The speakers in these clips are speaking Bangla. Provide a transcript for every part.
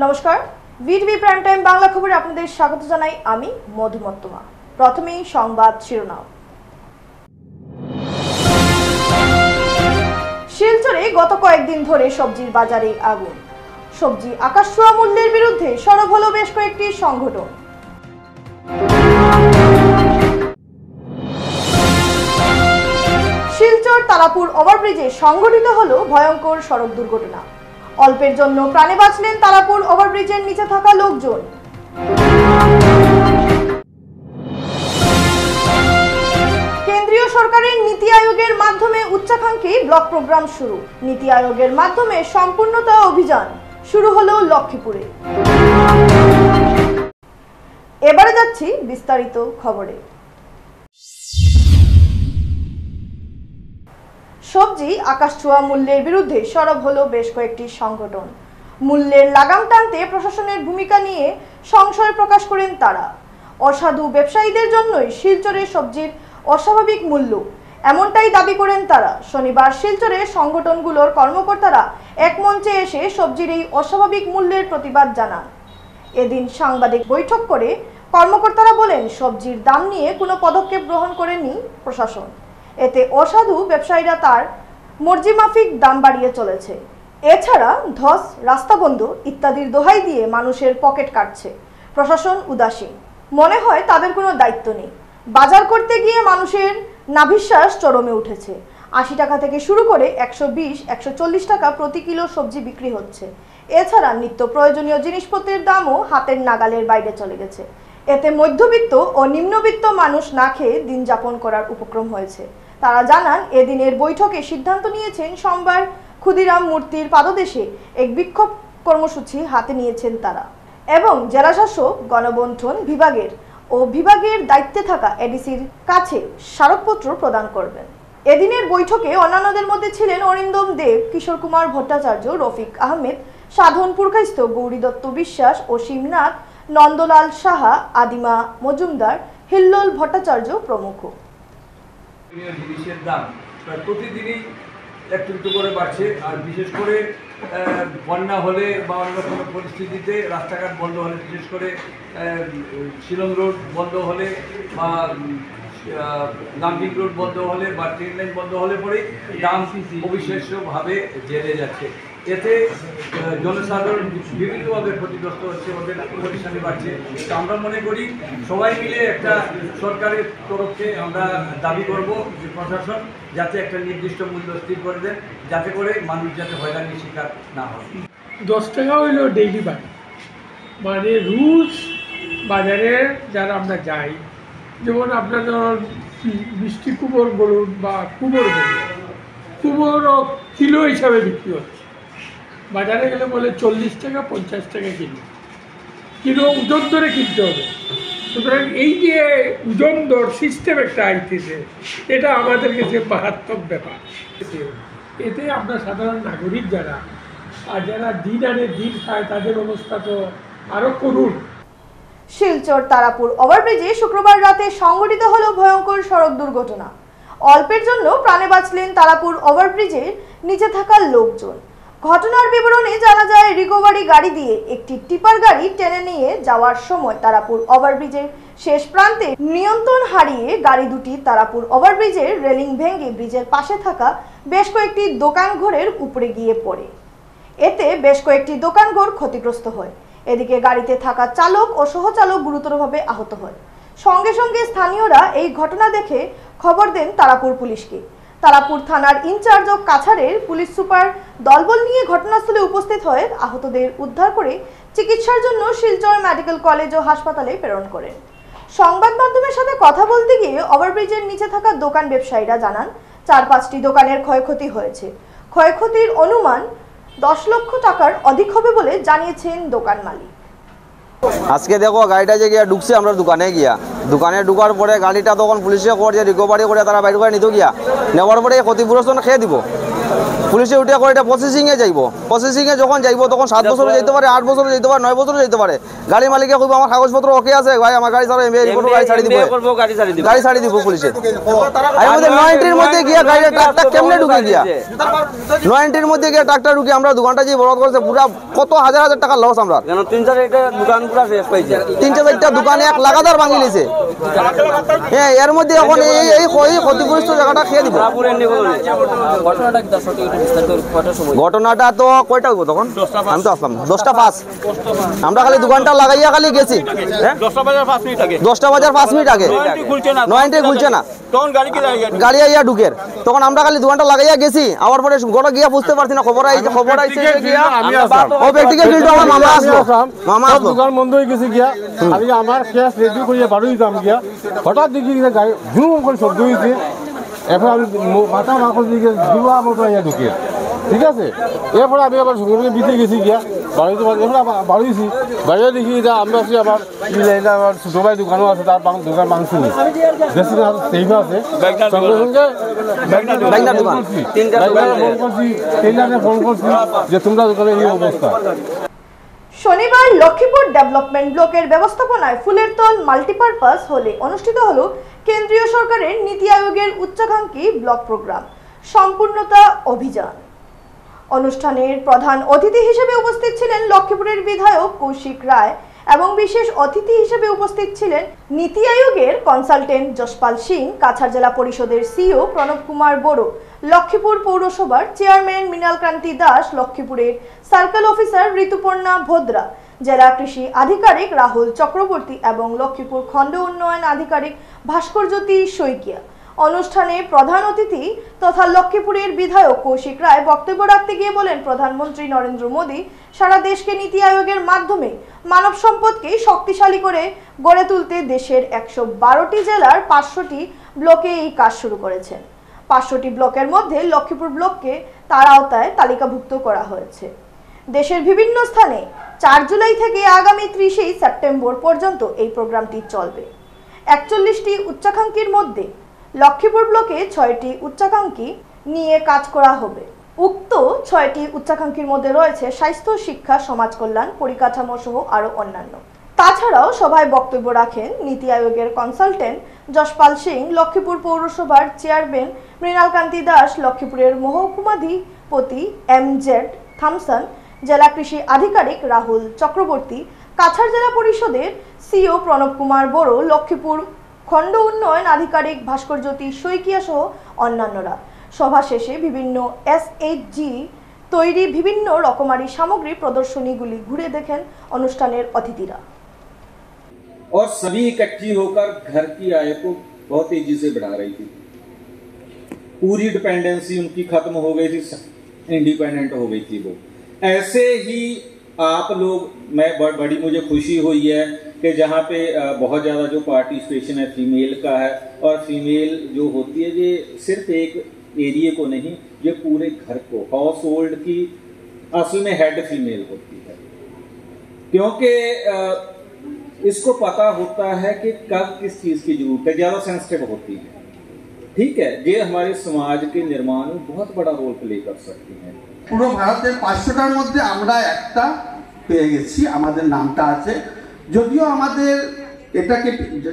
নমস্কার, ভিটিভি প্রাইম টাইম বাংলা খবরে আপনাদের স্বাগত জানাই আমি মধুমত্তমা। প্রথমেই সংবাদ শিরোনাম। শিলচরে গত কয়েকদিন ধরে সবজির বাজারে আগুন। সবজি আকাশছোঁয়া মূল্যের বিরুদ্ধে সরব হলো বেশ কয়েকটি সংগঠন। শিলচর তারাপুর ওভারব্রিজে সংঘটিত হলো ভয়ঙ্কর সড়ক দুর্ঘটনা। অল্পের জন্য প্রাণে বাঁচলেন তারাপুর ওভারব্রিজের নিচে থাকা লোকজন। কেন্দ্রীয় সরকারের নীতি আয়োগের মাধ্যমে উচ্চাকাঙ্ক্ষী ব্লক প্রোগ্রাম শুরু। নীতি আয়োগের মাধ্যমে সম্পূর্ণতা অভিযান শুরু হলো লক্ষ্মীপুরে। এবারে যাচ্ছি বিস্তারিত খবরে। সবজি আকাশছোঁয়া মূল্যের বিরুদ্ধে সরব হলো বেশ কয়েকটি সংগঠন। মূল্যের লাগাম টানতে প্রশাসনের ভূমিকা নিয়ে সংশয় প্রকাশ করেন তারা। অসাধু ব্যবসায়ীদের জন্যই শিলচরে সবজির অস্বাভাবিক মূল্য, এমনটাই দাবি করেন তারা। শনিবার শিলচরে সংগঠনগুলোর কর্মকর্তারা এক মঞ্চে এসে সবজির এই অস্বাভাবিক মূল্যের প্রতিবাদ জানান। এদিন সাংবাদিক বৈঠক করে কর্মকর্তারা বলেন, সবজির দাম নিয়ে কোনো পদক্ষেপ গ্রহণ করেনি প্রশাসন। এতে অসাধু ব্যবসায়ীরা তার মর্জি মাফিক দাম বাড়িয়ে চলেছে। এছাড়া ধস, রাস্তা বন্ধ ইত্যাদির দোহাই দিয়ে মানুষের পকেট কাটছে। প্রশাসন উদাসীন, মনে হয় তাদের কোনো দায়িত্ব নেই। বাজার করতে গিয়ে মানুষের নাভিশ্বাস চরমে উঠেছে। 80 টাকা থেকে শুরু করে 120-140 টাকা প্রতি কিলো সবজি বিক্রি হচ্ছে। এছাড়া নিত্য প্রয়োজনীয় জিনিসপত্রের দামও হাতের নাগালের বাইরে চলে গেছে। এতে মধ্যবিত্ত ও নিম্নবিত্ত মানুষ না খেয়ে দিন যাপন করার উপক্রম হয়েছে। তারা জানান, এদিনের বৈঠকে সিদ্ধান্ত নিয়েছেন সোমবার ক্ষুদিরাম মূর্তির পাদদেশে এক বিক্ষোভ কর্মসূচি হাতে নিয়েছেন তারা, এবং জেলাশাসক গণবন্টন বিভাগের দায়িত্বে থাকা এডিসির কাছে স্মারকপত্র প্রদান করবেন। এদিনের বৈঠকে অন্যান্যদের মধ্যে ছিলেন অরিন্দম দেব, কিশোর কুমার ভট্টাচার্য, রফিক আহমেদ, সাধন পুরকাইস্ত, গৌরী দত্ত বিশ্বাস, অসীম নাথ, নন্দলাল সাহা, আদিমা মজুমদার, হিল্লোল ভট্টাচার্য প্রমুখ। জিনিসের দাম প্রতিদিনই একটু একটু করে বাড়ছে, আর বিশেষ করে বন্যা হলে বা অন্য কোনো পরিস্থিতিতে রাস্তাঘাট বন্ধ হলে, বিশেষ করে শিলং রোড বন্ধ হলে বা লাম্বিং রোড বন্ধ হলে বা ট্রেন লাইন বন্ধ হলে পরে দাম অবিশ্বাস্যভাবে জেনে যাচ্ছে। এতে জনসাধারণ বিভিন্নভাবে ক্ষতিগ্রস্ত হচ্ছে, ওদের পরিশ্রমী বাড়ছে। তো আমরা মনে করি সবাই মিলে একটা সরকারের তরফে আমরা দাবি করব যে প্রশাসন যাতে একটা নির্দিষ্ট মূল্য স্থির করে দেন, যাতে করে মানুষ যাতে হয়রানির শিকার না হয়। 10 টাকা হইল ডেইলি বাজার, মানে রুজ বাজারে যারা আমরা যাই, যেমন আপনার ধরুন মিষ্টি কুমোর বলুন বা কুমোর বলুন, কুমোরও কিলো হিসাবে বিক্রি হচ্ছে। বাজারে গেলে বলে 40 টাকা 50 টাকা কিলো ওজন ধরে কিনতে হবে। সুতরাং এই যে ওজন দর সিস্টেম একটা আইতেছে, এটা আমাদের কাছে মারাত্মক ব্যাপার। এতে আমরা সাধারণ নাগরিক যারা আর যারা দিন আনে দিন খায়, তাদের অবস্থা তো আরও করুন। শিলচর তারাপুর ওভারব্রিজে শুক্রবার রাতে সংঘটিত হলো ভয়ঙ্কর সড়ক দুর্ঘটনা। অল্পের জন্য প্রাণে বাঁচলেন তারাপুর ওভারব্রিজের নিচে থাকা লোকজন। ঘটনার বিবরণে জানা যায়, রিকভারি গাড়ি দিয়ে একটি টিপার গাড়ি টেনে নিয়ে যাওয়ার সময় তারাপুর ওভারব্রিজের শেষ প্রান্তে নিয়ন্ত্রণ হারিয়ে গাড়ি দুটি তারাপুর ওভারব্রিজের রেলিং ভেঙে ব্রিজের পাশে থাকা বেশ কয়েকটি দোকানঘরের উপরে গিয়ে পড়ে। এতে বেশ কয়েকটি দোকানঘর ক্ষতিগ্রস্ত হয়। এদিকে গাড়িতে থাকা চালক ও সহচালক গুরুতরভাবে আহত হয়। সঙ্গে সঙ্গে স্থানীয়রা এই ঘটনা দেখে খবর দেন তারাপুর পুলিশকে। তারাপুর থানার ইনচার্জ ও কাছাড়ের পুলিশ সুপার দলবল নিয়ে ঘটনাস্থলে উপস্থিত হয়ে আহতদের উদ্ধার করে চিকিৎসার জন্য শিলচর মেডিকেল কলেজ ও হাসপাতালে প্রেরণ করেন। সংবাদ মাধ্যমের সাথে কথা বলতে গিয়ে ওভারব্রিজের নিচে থাকা দোকান ব্যবসায়ীরা জানান, 4-5টি দোকানের ক্ষয়ক্ষতি হয়েছে। ক্ষয়ক্ষতির অনুমান 10 লক্ষ টাকার অধিক হবে বলে জানিয়েছেন দোকান মালিক। আজকে দেখো গাড়িটা যে গিয়া ঢুকছে আমরা দোকানে ঢুকার পরে গাড়িটা তখন পুলিশে করে রিকভারি করে তারা বাইরে করে নিতে গিয়া নেওয়ার পরে ক্ষতিপূরণ খেয়ে দিব। পুলিশে উঠিয়া করে এটা প্রসেসিংয়ে যাইব, প্রসেসিংয়ে যখন যাইব তখন 7 বছরে যেতে পারে, 8 বছরে যেতে পারে, 9 বছরে যেতে পারে। গাড়ি মালিকে কইব আমার কাগজপত্র ওকে আছে, ভাই আমার গাড়ি ছাড়া এমবিআই করব, গাড়ি ছাড়ি দিব, গাড়ি ছাড়ি দিব পুলিশে। এর মধ্যে 9 এন্ট্রির মধ্যে গিয়া গাড়ির ট্রাকটা কেমনে ঢুকে গিয়া 9 এন্ট্রির মধ্যে গিয়া ট্রাকটা ঢুকে আমরা দোকানটা যে বরবাদ করেছে পুরা কত হাজার হাজার টাকা লস আমরা। কেন 3-4টা দোকান পুরো শেষ পাইছে, 3-4টা দোকানে এক লাগাতার ভাঙি লিছে। হ্যাঁ, এর মধ্যে এখন এই ক্ষতিগ্রস্ত জায়গাটা খেয়ে দিব। ঘটনাটা তো কয়টা হইব তখন? আমি তো আসলাম 10টা 5। আমরা খালি দোকানটা লাগাইয়া খালি গেছি 10টা বাজার 5 মিনিট আগে, 9 এন্ট্রি খুলছে না, গাড়ি আইয়া ঢুকের। তখন আমরা খালি দোকানটা লাগাইয়া গেছি, আমার পরে গোটা গিয়া বুঝতে পারছি না, খবর আইছে গিয়া ও প্র্যাকটিক্যাল ফিল্ড আমার মামা আসলো দোকান বন্ধ হয়ে গেছে গিয়া, আমি আমার ক্যাশ রেডি করিয়া বাড়ি দিতাম গিয়া, হঠাৎ দেখি গাড়ি জুম করে শব্দ হয়েছে। এরপর আমি মাথা মাখন দিকে ধুয়া মতো আইয়া ঢুকে, ঠিক আছে। এরপরে আমি আবার সঙ্গে সঙ্গে বিতে গেছি গিয়া বাড়িতে, এরপরে বাড়িয়েছি, বাইরে দেখি যে আমরা আছি আমার আমার ছোটো ভাই দোকানও আছে, তার দোকান মাংস নেই, বেশি সেইভ আছে। সঙ্গে সঙ্গে ফোন করছি যে তোমরা দোকানে এই অবস্থা। শনিবার লক্ষ্মীপুর ডেভেলপমেন্ট ব্লকের ব্যবস্থাপনায় ফুলেরতল মাল্টিপারপাস হলে অনুষ্ঠিত হলো কেন্দ্রীয় সরকারের নীতি আয়োগের উচ্চাকাঙ্ক্ষী ব্লক প্রোগ্রাম সম্পূর্ণতা অভিযান। অনুষ্ঠানের প্রধান অতিথি হিসেবে উপস্থিত ছিলেন লক্ষ্মীপুরের বিধায়ক কৌশিক রায় এবং বিশেষ অতিথি হিসেবে উপস্থিত ছিলেন নীতি আয়োগের কনসালটেন্ট যশপাল সিং, কাছাড় জেলা পরিষদের সিইও প্রণব কুমার বড়ো, লক্ষ্মীপুর পৌরসভার চেয়ারম্যান মৃণালকান্তি দাস, লক্ষ্মীপুরের সার্কেল অফিসার ঋতুপর্ণা ভদ্রা, জেলা কৃষি আধিকারিক রাহুল চক্রবর্তী এবং লক্ষ্মীপুর খণ্ড উন্নয়ন আধিকারিক ভাস্করজ্যোতি শইকিয়া। অনুষ্ঠানে প্রধান অতিথি তথা লক্ষ্মীপুরের বিধায়ক কৌশিক রায় বক্তব্য রাখতে গিয়ে বলেন, প্রধানমন্ত্রী নরেন্দ্র মোদী সারা দেশকে নীতি আয়োগের মাধ্যমে মানব সম্পদকে শক্তিশালী করে গড়ে তুলতে দেশের 112টি জেলার 500টি ব্লকে এই কাজ শুরু করেছেন। 500টি ব্লকের মধ্যে লক্ষ্মীপুর ব্লককে তার আওতায় তালিকাভুক্ত করা হয়েছে। দেশের বিভিন্ন স্থানে 4 জুলাই থেকে আগামী 30 সেপ্টেম্বর পর্যন্ত এই প্রোগ্রামটি চলবে। 41টি উচ্চাকাঙ্ক্ষীর মধ্যে লক্ষ্মীপুর ব্লকে 6টি উচ্চাকাঙ্ক্ষী নিয়ে কাজ করা হবে। উক্ত 6টি উচ্চাকাঙ্ক্ষীর মধ্যে রয়েছে স্বাস্থ্য, শিক্ষা, সমাজ কল্যাণ, পরিকাঠামো সহ আরও অন্যান্য। তাছাড়াও সভায় বক্তব্য রাখেন নীতি আয়োগের কনসালটেন্ট যশপাল সিং, লক্ষ্মীপুর পৌরসভার চেয়ারম্যান মৃণালকান্তি দাস, লক্ষ্মীপুরের মহকুমাধিপতি এমজেড থামসন, জেলা কৃষি আধিকারিক রাহুল চক্রবর্তী, কাছাড় জেলা পরিষদের সিইও প্রণব কুমার বড়ো, লক্ষ্মীপুর খণ্ড উন্নয়ন আধিকারিক ভাস্করজ্যোতি শইকিয়া সহ অন্যান্যরা। সভা শেষে বিভিন্ন এসএইচজি তৈরি বিভিন্ন রকমারি সামগ্রী প্রদর্শনীগুলি ঘুরে দেখেন অনুষ্ঠানের অতিথিরা। और सभी इकट्ठी होकर घर की आय को बहुत तेजी से बढ़ा रही थी। पूरी डिपेंडेंसी उनकी खत्म हो गई थी, इंडिपेंडेंट हो गई थी वो। ऐसे ही आप लोग, मैं बड़ी मुझे खुशी हुई है कि जहाँ पे बहुत ज़्यादा जो पार्टिसिपेशन है फीमेल का है, और फीमेल जो होती है ये सिर्फ एक एरिया को नहीं, ये पूरे घर को, हाउस होल्ड की असल में हेड फीमेल होती है, क्योंकि इसको पता होता है कि कब किस चीज़ की जरूरत है, ज़्यादा सेंसिटिव होती है। ठीक है, ये हमारे समाज के निर्माण में बहुत बड़ा रोल प्ले कर सकती हैं। পুরো ভারতের 500টার মধ্যে আমরা একটা পেয়ে গেছি, আমাদের নামটা আছে। যদিও আমাদের এটাকে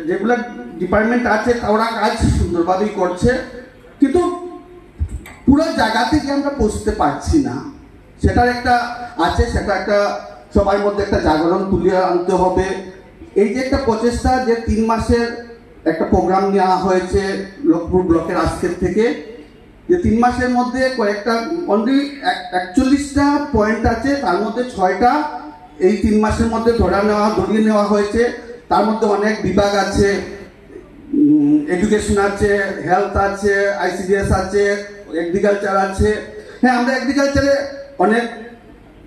যেগুলো ডিপার্টমেন্ট আছে ওরা কাজ সুন্দরভাবেই করছে, কিন্তু পুরো জায়গা থেকে আমরা পৌঁছতে পারছি না। সেটার একটা আছে, সেটা একটা সবার মধ্যে একটা জাগরণ তুলিয়ে আনতে হবে। এই যে একটা প্রচেষ্টা, যে 3 মাসের একটা প্রোগ্রাম নেওয়া হয়েছে লক্ষ্মীপুর ব্লকের আজকের থেকে, যে 3 মাসের মধ্যে কয়েকটা অনলি 41টা পয়েন্ট আছে, তার মধ্যে 6টা এই 3 মাসের মধ্যে ধরিয়ে নেওয়া হয়েছে। তার মধ্যে অনেক বিভাগ আছে, এডুকেশন আছে, হেলথ আছে, আইসিডিএস আছে, এগ্রিকালচার আছে। হ্যাঁ, আমরা এগ্রিকালচারে অনেক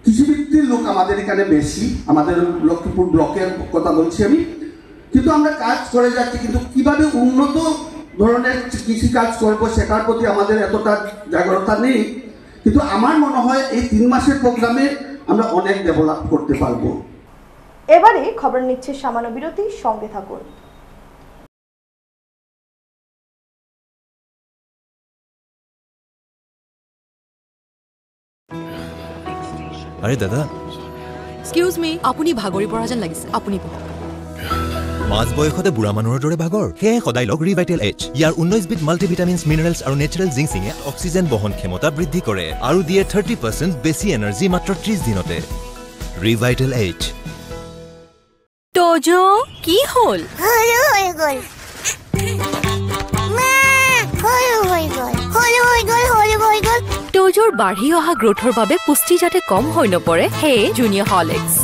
কৃষিভিত্তিক লোক আমাদের এখানে বেশি, আমাদের লক্ষ্মীপুর ব্লকের কথা বলছি আমি, কিন্তু আমরা কাজ করে যাচ্ছি, কিন্তু কিভাবে উন্নত ধরনের কৃষি কাজ করবো সেটার প্রতি আমাদের এতটা জাগ্রতা নেই। কিন্তু আমার মনে হয় এই 3 মাসের প্রোগ্রামে আমরা অনেক ডেভেলপ করতে পারবো। এবারে খবর নিচ্ছে সামান্য বিরতি, সঙ্গে থাকুন। আরে দাদা, এক্সকিউজ মি, আপুনি ভাগৰি পৰা যেন লাগিছে, আপুনি বহক। মাছ বয়সতে বুঢ়া মানুহৰ দৰে ভাগৰ? সেয়ে সদায় লগ ৰিভাইটেল এইচ। ইয়াৰ 19বিধ মাল্টিভিটামিনছ, মিনাৰেলছ আৰু নেচাৰেল জিংচিঙে অক্সিজেন বহন ক্ষমতা বৃদ্ধি কৰে আৰু দিয়ে 30% বেছি এনাৰ্জি মাত্ৰ 30 দিনতে। ৰিভাইটেল এইচ। তোজো কি হ'ল? তোজোৰ বাঢ়ি অহা গ্ৰোথৰ বাবে পুষ্টি যাতে কম হৈ নপৰে, সেয়ে জুনিয়ৰ হৰলিক্স।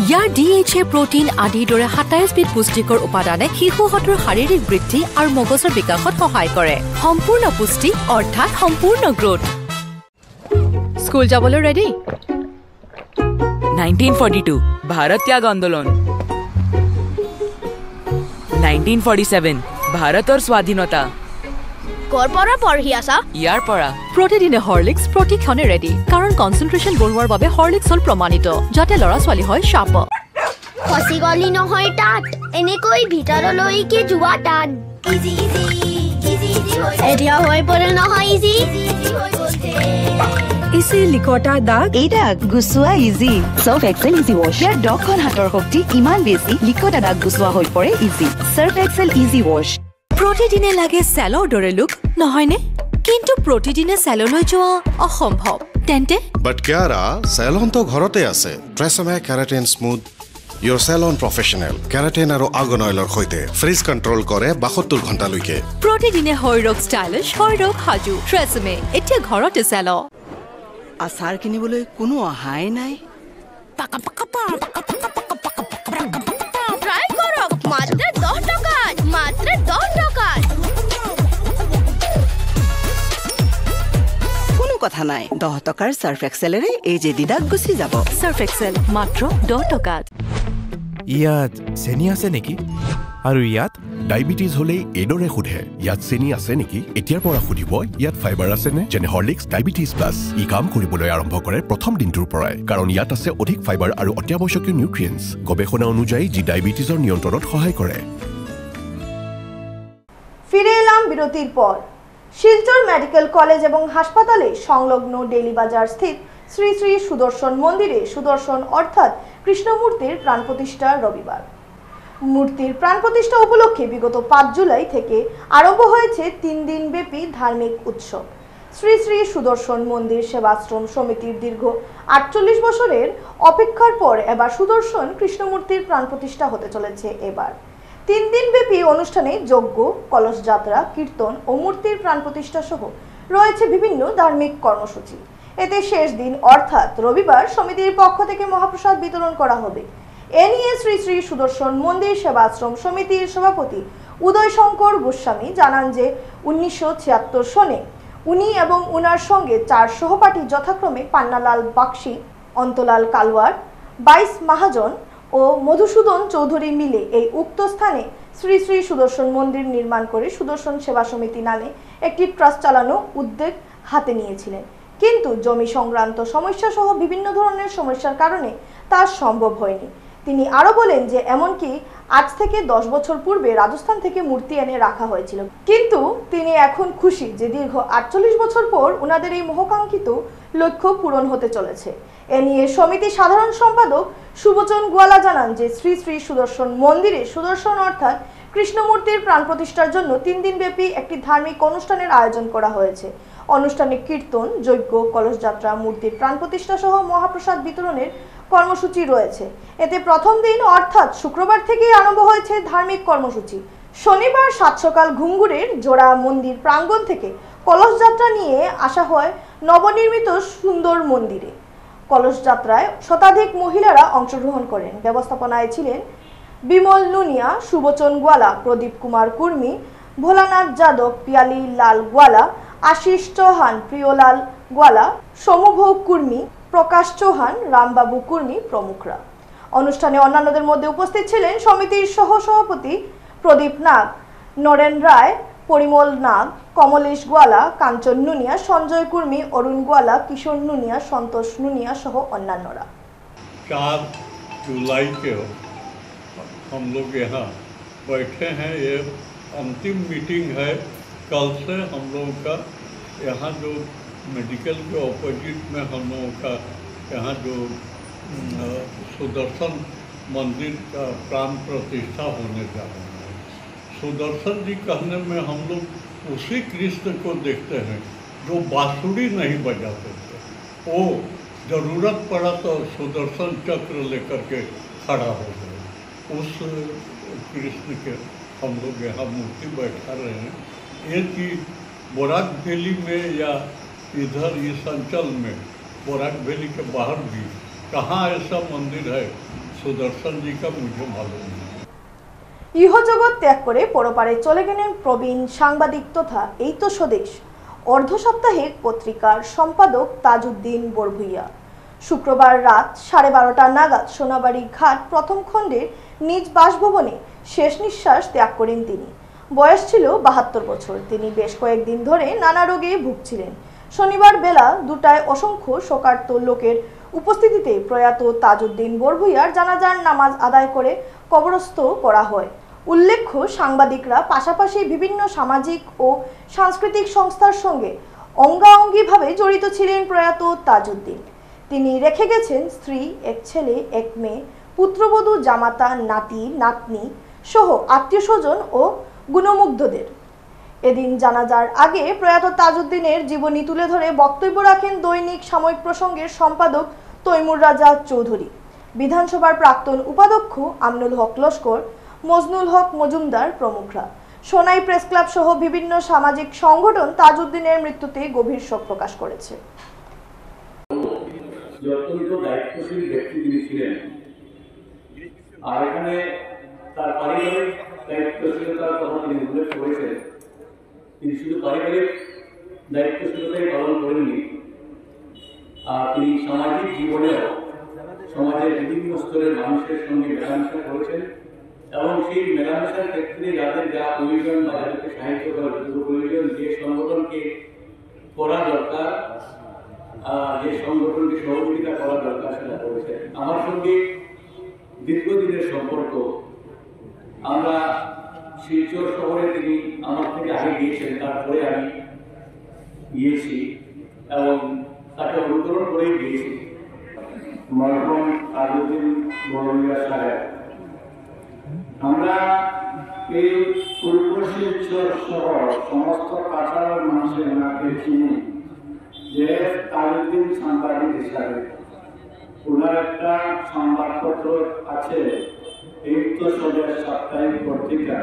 ইয়াৰ DHA, প্ৰটিন আদিৰ দৰে 27 বিধ পুষ্টিকৰ উপাদানে শিশুহঁতৰ শাৰীৰিক বৃদ্ধি আৰু মগজৰ বিকাশত সহায় কৰে। সম্পূৰ্ণ পুষ্টি অৰ্থাৎ সম্পূৰ্ণ গ্ৰোথ। স্কুল যাবলৈ ৰেডি? 1942 भारत त्याग आंदोलन, 1947 भारতৰ স্বাধীনতা। কৰ পৰা পঢ়ি আছা? ইয়াৰ পৰা। প্ৰতিদিনে হৰলিক্স প্ৰতিক্ষণে ৰেডি, কাৰণ কনচেন্ট্ৰেশ্যন বঢ়োৱাৰ বাবে হৰলিক্স হ'ল প্ৰমাণিত, যাতে ল'ৰা ছোৱালী হয় শাৰ্প। খচি গলি নহয় তাত, এনেকৈ ভিতৰলৈকে যোৱা টান। এতিয়া হৈ পৰে নহয় ইজি। ইজি লিকটা দাগ, এই দাগ গুচোৱা easy. Surf Excel easy wash. ইয়াৰ 10খন হাতৰ শক্তি ইমান বেছি, লিকটা দাগ গুচোৱা হৈ পৰে easy. Surf Excel easy wash. প্ৰতিদিনে লাগে চেলৰ দৰে লুক, নহয়নে? কিন্তু প্ৰতিদিনে চেললৈ যোৱা অসম্ভৱ। তেন্তে বাট কিয়াৰা, চেলন তো ঘৰতে আছে। ট্ৰেছমে কেৰাটিন স্মুথ ইয়ৰ চেলন প্ৰফেশ্যনেল। কেৰাটিন আৰু আৰ্গন অইলৰ সৈতে ফ্ৰিজ কণ্ট্ৰল কৰে 72 ঘণ্টালৈকে। প্ৰতিদিনে শৰীৰক ষ্টাইলিছ, শৰীৰক সাজু। ট্ৰেছমে এতিয়া ঘৰতে চেল। আচাৰ কিনিবলৈ কোনো অহাই নাই। ট্ৰাই কৰক, মাত্ৰ 10 টকাত, মাত্ৰ 10 টকাত। কোনো কথা নাই, 10 টকাৰ সাৰ্ফ এক্সেলেৰে এই যে দিদাক গুচি যাব। সাৰ্ফ এক্সেল মাত্ৰ 10 টকাত। ইয়াত চেনি আছে নেকি? আৰু ইয়াত ডায়েবেটিছ হলে এইদৰে সোধে, ইয়াত চেনি আছে নেকি? এতিয়াৰ পৰা সুধিব ইয়াত ফাইবাৰ আছে নে? যেনে হৰলিক্স ডায়েবেটিছ প্লাছ। ই কাম কৰিবলৈ আৰম্ভ কৰে প্ৰথম দিনটোৰ পৰাই, কাৰণ ইয়াত আছে অধিক ফাইবাৰ আৰু অত্যাৱশ্যকীয় নিউট্ৰিয়েণ্টছ, গৱেষণা অনুযায়ী যি ডায়েবেটিছৰ নিয়ন্ত্ৰণত সহায় কৰে। ফিরে এলাম বিরতির পর। শিলচর মেডিকেল কলেজ এবং হাসপাতালে সংলগ্ন ডেইলি বাজার স্থিত শ্রী শ্রী সুদর্শন মন্দিরে সুদর্শন অর্থাৎ কৃষ্ণমূর্তির প্রাণ প্রতিষ্ঠা রবিবার। মূর্তির প্রাণ প্রতিষ্ঠা উপলক্ষে বিগত 5 জুলাই থেকে আরম্ভ হয়েছে 3 দিন ব্যাপী ধার্মিক উৎসব। শ্রী শ্রী সুদর্শন মন্দির সেবাশ্রম সমিতির দীর্ঘ 48 বছরের অপেক্ষার পর এবার সুদর্শন কৃষ্ণমূর্তির প্রাণ প্রতিষ্ঠা হতে চলেছে। এবার 3 দিন ব্যাপী অনুষ্ঠানে যজ্ঞ, কলস যাত্রা, কীর্তন ও মূর্তির প্রাণ প্রতিষ্ঠা সহ রয়েছে বিভিন্ন ধার্মিক কর্মসূচি। এতে শেষ দিন অর্থাৎ রবিবার সমিতির পক্ষ থেকে মহাপ্রসাদ বিতরণ করা হবে। এ নিয়ে শ্রী শ্রী সুদর্শন মন্দির সেবাশ্রম সমিতির সভাপতি উদয় শঙ্কর গোস্বামী জানান যে 1976 সনে উনি এবং উনার সঙ্গে 4 সহপাঠী যথাক্রমে পান্নালাল বাক্সি, অন্তলাল কালওয়ার, 22 মহাজন ও মধুসূদন চৌধুরী মিলে এই উক্ত স্থানে শ্রী শ্রী সুদর্শন মন্দির নির্মাণ করে সুদর্শন সেবা সমিতি নামে একটি ট্রাস্ট চালানো উদ্যোগ হাতে নিয়েছিলেন। কিন্তু জমি সংক্রান্ত সমস্যা সহ বিভিন্ন ধরনের সমস্যার কারণে তা সম্ভব হয়নি। তিনি আরো বলেন যে এমনকি আজ থেকে 10 বছর পূর্বে রাজস্থান থেকে মূর্তি এনে রাখা হয়েছিল, কিন্তু তিনি এখন খুশি যে দীর্ঘ 48 বছর পর ওনাদের এই মহোকাঙ্ক্ষিত লক্ষ্য পূরণ হতে চলেছে। এ নিয়ে সমিতি সাধারণ সম্পাদক সুবচন গোয়ালা জানান যে শ্রী শ্রী সুদর্শন মন্দিরে সুদর্শন অর্থাৎ কৃষ্ণমূর্তির প্রাণ প্রতিষ্ঠার জন্য 3 দিন ব্যাপী একটি ধার্মিক অনুষ্ঠানের আয়োজন করা হয়েছে। অনুষ্ঠানে কীর্তন, যজ্ঞ, কলস যাত্রা, মূর্তির প্রাণ প্রতিষ্ঠা সহ মহাপ্রসাদ বিতরণের কর্মসূচি রয়েছে। এতে প্রথম দিন অর্থাৎ শুক্রবার থেকেই আরম্ভ হয়েছে ধার্মিক কর্মসূচি। শনিবার সাত সকাল ঘুঙ্গুরের জোড়া মন্দির প্রাঙ্গণ থেকে কলস যাত্রা নিয়ে আসা হয় নবনির্মিত সুন্দর মন্দিরে। কলস যাত্রায় শতাধিক মহিলারা অংশগ্রহণ করেন। ব্যবস্থাপনায় ছিলেন বিমল নুনিয়া, সুবচন গোয়ালা, প্রদীপ কুমার কুর্মী, ভোলানাথ যাদব, পিয়ালি লাল গোয়ালা, আশিস চৌহান, প্রিয়লাল গোয়ালা, সমুভোগ কুর্মী, প্রকাশ চৌহান, রামবাবু কুর্মী প্রমুখরা। অনুষ্ঠানে অন্যান্যদের মধ্যে উপস্থিত ছিলেন সমিতির সহ সভাপতি প্রদীপ নাগ, নরেন রায়, পরিমল নাগ, কমলেশ গোয়ালা, কাঞ্চন নুনিয়া, সঞ্জয় কুর্মী, অরুণ গোয়ালা, কিশোর নুনিয়া, সন্তোষ নুনিয়া সহ অন্যান্যরা। 4 जुलाई के हम लोग यहाँ बैठे हैं। ये अंतिम मीटिंग है। कल से हम लोगों का यहाँ जो मेडिकल के ऑपोजिट में हम लोगों का यहाँ जो सुदर्शन मंदिर का प्राण प्रतिष्ठा होने जा रहा है। सुदर्शन जी कहने में हम लोग उसी कृष्ण को देखते हैं जो बांसुरी नहीं बजाते थे। वो जरूरत पड़ा तो सुदर्शन चक्र लेकर के खड़ा हो गए। उस कृष्ण के हम लोग यहाँ मूर्ति बैठा रहे हैं। ये कि बोराक वैली में या इधर इस अंचल में बोराक वैली के बाहर भी कहाँ ऐसा मंदिर है सुदर्शन जी का मुझे मालूम नहीं। ইহজগৎ ত্যাগ করে পরপারে চলে গেলেন প্রবীণ সাংবাদিক তথা এই তো স্বদেশ অর্ধ সাপ্তাহিক পত্রিকার সম্পাদক তাজউদ্দিন বরভুইয়া। শুক্রবার রাত 12:30 নাগাদ সোনাবাড়ি ঘাট প্রথম খণ্ডের নিজ বাসভবনে শেষ নিঃশ্বাস ত্যাগ করেন তিনি। বয়স ছিল 72 বছর। তিনি বেশ কয়েকদিন ধরে নানা রোগে ভুগছিলেন। শনিবার বেলা 2টায় অসংখ্য শোকার্ত লোকের উপস্থিতিতে প্রয়াত তাজউদ্দিন বরভুইয়ার জানাজার নামাজ আদায় করে কবরস্থ করা হয়। উল্লেখ্য, সাংবাদিকরা পাশাপাশি বিভিন্ন সামাজিক ও সাংস্কৃতিক সংস্থার সঙ্গে অঙ্গাঅঙ্গিভাবে জড়িত ছিলেন প্রয়াত তাজউদ্দিন। তিনি রেখে গেছেন স্ত্রী, এক ছেলে, এক মেয়ে, পুত্রবধূ, জামাতা, নাতি, নাতনি সহ আত্মীয় স্বজন ও গুণমুগ্ধদের। এদিন জানাজার আগে প্রয়াত তাজউদ্দিনের জীবনী তুলে ধরে বক্তব্য রাখেন দৈনিক সাময়িক প্রসঙ্গের সম্পাদক তৈমুর রাজা চৌধুরী, বিধানসভার প্রাক্তন উপাধ্যক্ষ আমিনুল হক লস্কর, মজনুল হক মজুমদার প্রমুখরা। সোনাই প্রেস ক্লাব সহ বিভিন্ন সামাজিক সংগঠন তাজউদ্দিনের মৃত্যুতে গভীর শোক প্রকাশ করেছে। অত্যন্ত দায়িত্বশীল ব্যক্তি তিনি ছিলেন। আর এখানে তার পারিবারিক দায়িত্বশীলতার কথা তিনি উল্লেখ করেছেন। তিনি শুধু পারিবারিক দায়িত্বশীলতাই পালন করেননি, তিনি সামাজিক জীবনেও সমাজের বিভিন্ন স্তরের মানুষের সঙ্গে মেলামেশা করেছেন এবং সেই মেলামেশার ক্ষেত্রে যাদের যা প্রয়োজন বা যাদেরকে সাহায্য করার প্রয়োজন, যে সংগঠনকে করা দরকার, যে সংগঠনকে সহযোগিতা করা দরকার সেটা করেছেন। আমার সঙ্গে দীর্ঘদিনের সম্পর্ক। আমরা শিলচর শহরে তিনি আমার থেকে আগে গিয়েছেন, তারপরে আমি গিয়েছি এবং তাকে অনুকরণ করেই গিয়েছি। মরহুম তাজউদ্দিন বরভুইয়া সাহেব, আমরা এই পূর্ব শিলচর সহ সমস্ত কাছাড়ের মানুষের নাকে চিনি যে তাজউদ্দিন সাংবাদিক হিসাবে। ওনার একটা সংবাদপত্র আছে, এই তো স্বদেশ সাপ্তাহিক পত্রিকা।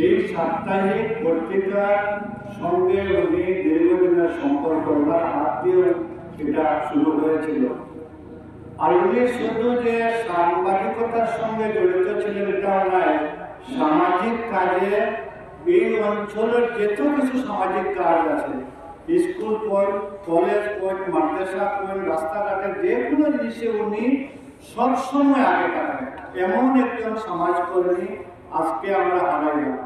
এই সাপ্তাহিক পত্রিকার সঙ্গে উনি দীর্ঘদিনের সম্পর্ক, ওনার হাত দিয়ে এটা শুরু হয়েছিল। আর উনি শুধু যে সাংবাদিকতার সঙ্গে জড়িত ছিলেন এটাও নয়, সামাজিক কাজে এই অঞ্চলের যত কিছু সামাজিক কাজ আছে, স্কুল পয়েন্ট, কলেজ পয়েন্ট, মাদ্রাসা পয়েন্ট, রাস্তাঘাটের যে কোনো জিনিসে উনি সবসময় আগে কাটান। এমন একজন সমাজকর্মী আজকে আমরা হারাই না।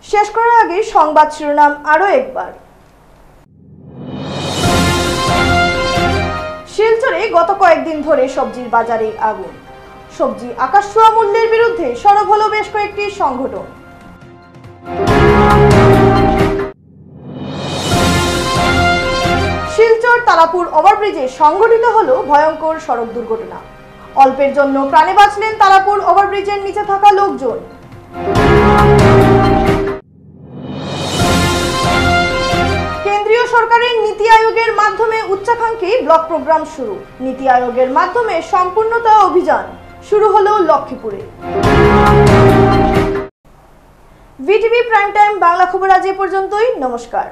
শেষ করার আগে সংবাদ শিরোনাম আরো একবার। শিলচরে গত কয়েকদিন ধরে সবজির বাজারে আগুন। সবজি আকাশছোঁয়া মূল্যের বিরুদ্ধে সরব হলো বেশ কয়েকটি সংগঠন। শিলচর তারাপুর ওভারব্রিজে সংঘটিত হলো ভয়ঙ্কর সড়ক দুর্ঘটনা। অল্পের জন্য প্রাণে বাঁচলেন তারাপুর ওভারব্রিজের নিচে থাকা লোকজন। কেন্দ্রীয় সরকারের নীতি আয়োগের মাধ্যমে উচ্চাকাঙ্ক্ষী ব্লক প্রোগ্রাম শুরু। নীতি আয়োগের মাধ্যমে সম্পূর্ণতা অভিযান শুরু হলো লক্ষ্মীপুরে। ভিটিভি প্রাইম টাইম বাংলা খবর আজ এ পর্যন্তই। নমস্কার।